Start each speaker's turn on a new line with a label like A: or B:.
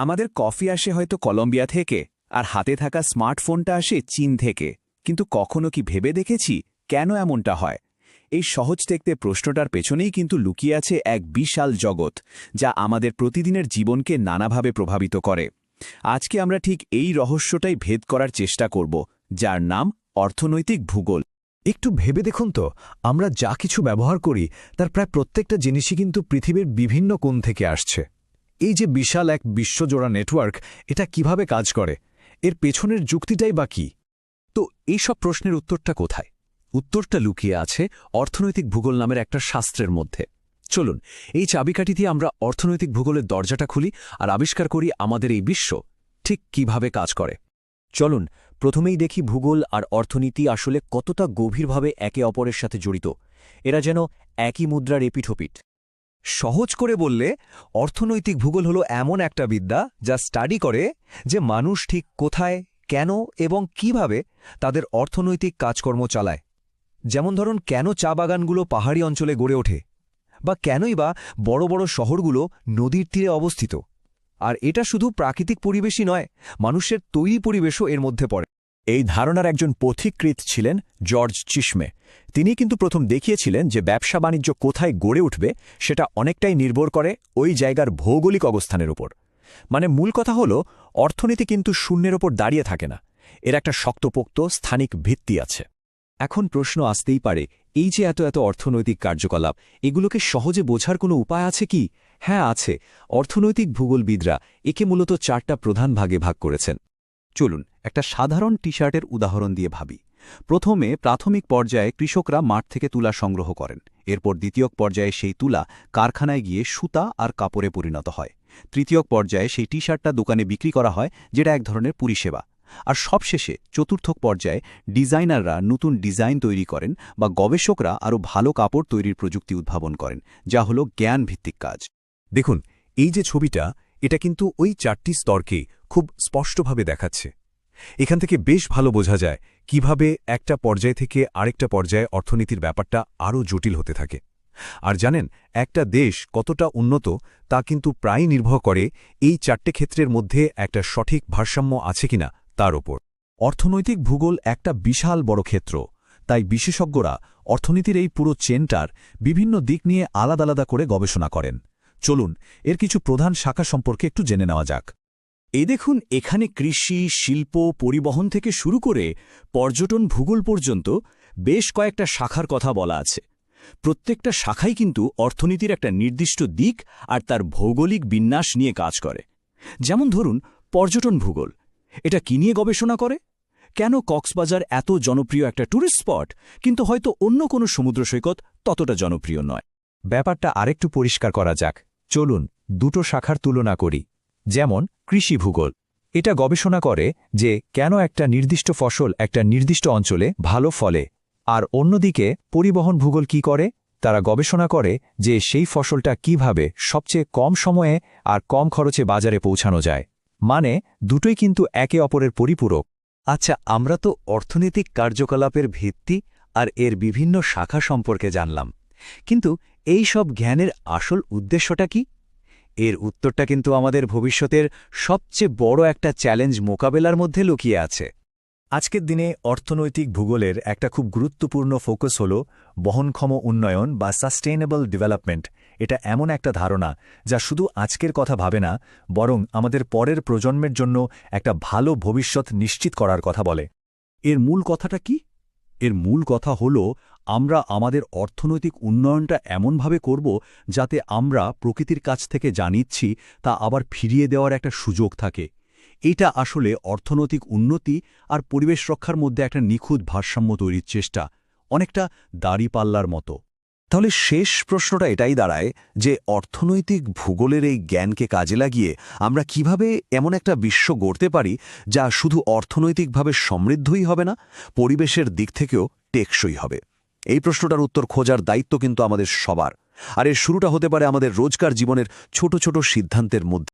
A: আমাদের কফি আসে হয়তো কলম্বিয়া থেকে, আর হাতে থাকা স্মার্টফোনটা আসে চীন থেকে। কিন্তু কখনো কি ভেবে দেখেছি কেন এমনটা হয়? এই সহজ দেখতে প্রশ্নটার পেছনেই কিন্তু লুকিয়ে আছে এক বিশাল জগৎ, যা আমাদের প্রতিদিনের জীবনকে নানাভাবে প্রভাবিত করে। আজকে আমরা ঠিক এই রহস্যটাই ভেদ করার চেষ্টা করব, যার নাম অর্থনৈতিক ভূগোল।
B: একটু ভেবে দেখুন তো, আমরা যা কিছু ব্যবহার করি তার প্রায় প্রত্যেকটা জিনিসই কিন্তু পৃথিবীর বিভিন্ন কোণ থেকে আসছে। এই যে বিশাল এক বিশ্বজোড়া নেটওয়ার্ক, এটা কিভাবে কাজ করে? এর পেছনের যুক্তিটাই বা কী?
C: তো এইসব প্রশ্নের উত্তরটা কোথায়? উত্তরটা লুকিয়ে আছে অর্থনৈতিক ভূগোল নামের একটা শাস্ত্রের মধ্যে। চলুন এই চাবিকাঠি দিয়ে আমরা অর্থনৈতিক ভূগোলের দরজাটা খুলি আর আবিষ্কার করি আমাদের এই বিশ্ব ঠিক কিভাবে কাজ করে।
D: চলুন প্রথমেই দেখি ভূগোল আর অর্থনীতি আসলে কতটা গভীরভাবে একে অপরের সাথে জড়িত। এরা যেন একই মুদ্রার এপিঠোপিঠ।
E: সহজ করে বললে, অর্থনৈতিক ভূগোল হলো এমন একটা বিদ্যা যা স্টাডি করে যে মানুষ ঠিক কোথায়, কেন এবং কিভাবে তাদের অর্থনৈতিক কাজকর্ম চালায়। যেমন ধরুন, কেন চা বাগানগুলো পাহাড়ি অঞ্চলে গড়ে ওঠে, বা কেনই বা বড় বড় শহরগুলো নদীর তীরে অবস্থিত। আর এটা শুধু প্রাকৃতিক পরিবেশই নয়, মানুষের তৈরি পরিবেশও এর মধ্যে পড়ে।
B: এই ধারণার একজন পথিকৃৎ ছিলেন জর্জ চিশমে। তিনি কিন্তু প্রথম দেখিয়েছিলেন যে ব্যবসা বাণিজ্য কোথায় গড়ে উঠবে সেটা অনেকটাই নির্ভর করে ওই জায়গার ভৌগোলিক অবস্থানের উপর। মানে মূল কথা হলো, অর্থনীতি কিন্তু শূন্যের ওপর দাঁড়িয়ে থাকে না, এর একটা শক্তপোক্ত স্থানিক ভিত্তি আছে।
C: এখন প্রশ্ন আসতেই পারে, এই যে এত এত অর্থনৈতিক কার্যকলাপ, এগুলোকে সহজে বোঝার কোনো উপায় আছে কি? হ্যাঁ আছে। অর্থনৈতিক ভূগোলবিদরা একে মূলত 4টা প্রধান ভাগে ভাগ করেছেন। চলুন একটা সাধারণ টি শার্টের উদাহরণ দিয়ে ভাবি। প্রথমে প্রাথমিক পর্যায়ে কৃষকরা মাঠ থেকে তুলা সংগ্রহ করেন। এরপর দ্বিতীয় পর্যায়ে সেই তুলা কারখানায় গিয়ে সুতা আর কাপড়ে পরিণত হয়। তৃতীয় পর্যায়ে সেই টি শার্টটা দোকানে বিক্রি করা হয়, যেটা এক ধরনের পরিষেবা। আর সবশেষে চতুর্থ পর্যায়ে ডিজাইনাররা নতুন ডিজাইন তৈরি করেন, বা গবেষকরা আরও ভালো কাপড় তৈরির প্রযুক্তি উদ্ভাবন করেন, যা হলো জ্ঞানভিত্তিক কাজ।
B: দেখুন, এই যে ছবিটা, এটা কিন্তু ওই 4টি স্তরকেই খুব স্পষ্টভাবে দেখাচ্ছে। এখান থেকে বেশ ভালো বোঝা যায় কিভাবে একটা পর্যায় থেকে আরেকটা পর্যায়ে অর্থনীতির ব্যাপারটা আরও জটিল হতে থাকে। আর জানেন, একটা দেশ কতটা উন্নত তা কিন্তু প্রায় নির্ভর করে এই 4টে ক্ষেত্রের মধ্যে একটা সঠিক ভারসাম্য আছে কিনা তার ওপর। অর্থনৈতিক ভূগোল একটা বিশাল বড় ক্ষেত্র, তাই বিশেষজ্ঞরা অর্থনীতির এই পুরো চেনটার বিভিন্ন দিক নিয়ে আলাদা আলাদা করে গবেষণা করেন। চলুন এর কিছু প্রধান শাখা সম্পর্কে একটু জেনে নেওয়া যাক।
D: এই দেখুন, এখানে কৃষি, শিল্প, পরিবহন থেকে শুরু করে পর্যটন ভূগোল পর্যন্ত বেশ কয়েকটা শাখার কথা বলা আছে। প্রত্যেকটা শাখাই কিন্তু অর্থনীতির একটা নির্দিষ্ট দিক আর তার ভৌগোলিক বিন্যাস নিয়ে কাজ করে। যেমন ধরুন পর্যটন ভূগোল, এটা কি নিয়ে গবেষণা করে? কেন কক্সবাজার এত জনপ্রিয় একটা ট্যুরিস্ট স্পট, কিন্তু হয়তো অন্য কোনো সমুদ্র সৈকত ততটা জনপ্রিয় নয়?
B: ব্যাপারটা আরেকটু পরিষ্কার করা যাক। চলুন দুটো শাখার তুলনা করি। যেমন কৃষি ভূগোল, এটা গবেষণা করে যে কেন একটা নির্দিষ্ট ফসল একটা নির্দিষ্ট অঞ্চলে ভালো ফলে। আর অন্যদিকে পরিবহন ভূগোল কি করে? তারা গবেষণা করে যে সেই ফসলটা কিভাবে সবচেয়ে কম সময়ে আর কম খরচে বাজারে পৌঁছানো যায়। মানে দুটোই কিন্তু একে অপরের পরিপূরক।
E: আচ্ছা, আমরা তো অর্থনৈতিক কার্যকলাপের ভিত্তি আর এর বিভিন্ন শাখা সম্পর্কে জানলাম, কিন্তু এই সব জ্ঞানের আসল উদ্দেশ্যটা কি? এর উত্তরটা কিন্তু আমাদের ভবিষ্যতের সবচেয়ে বড় একটা চ্যালেঞ্জ মোকাবেলার মধ্যে লুকিয়ে আছে।
B: আজকের দিনে অর্থনৈতিক ভূগোলের একটা খুব গুরুত্বপূর্ণ ফোকাস হল বহনক্ষম উন্নয়ন বা সাস্টেইনেবল ডেভেলপমেন্ট। এটা এমন একটা ধারণা যা শুধু আজকের কথা ভাবে না, বরং আমাদের পরের প্রজন্মের জন্য একটা ভালো ভবিষ্যৎ নিশ্চিত করার কথা বলে।
C: এর মূল কথাটা কি? এর মূল কথা হল, আমরা আমাদের অর্থনৈতিক উন্নয়নটা এমনভাবে করব যাতে আমরা প্রকৃতির কাছ থেকে যা নিচ্ছি তা আবার ফিরিয়ে দেওয়ার একটা সুযোগ থাকে। এটা আসলে অর্থনৈতিক উন্নতি আর পরিবেশ রক্ষার মধ্যে একটা নিখুঁত ভারসাম্য তৈরির চেষ্টা, অনেকটা দাঁড়িপাল্লার মতো।
E: তাহলে শেষ প্রশ্নটা এটাই দাঁড়ায় যে অর্থনৈতিক ভূগোলের এই জ্ঞানকে কাজে লাগিয়ে আমরা কিভাবে এমন একটা বিশ্ব গড়তে পারি যা শুধু অর্থনৈতিকভাবে সমৃদ্ধই হবে না, পরিবেশের দিক থেকেও টেকসই হবে। এই প্রশ্নটার উত্তর খোঁজার দায়িত্ব কিন্তু আমাদের সবার। আর এর শুরুটা হতে পারে আমাদের রোজকার জীবনের ছোট ছোট সিদ্ধান্তের মধ্যে।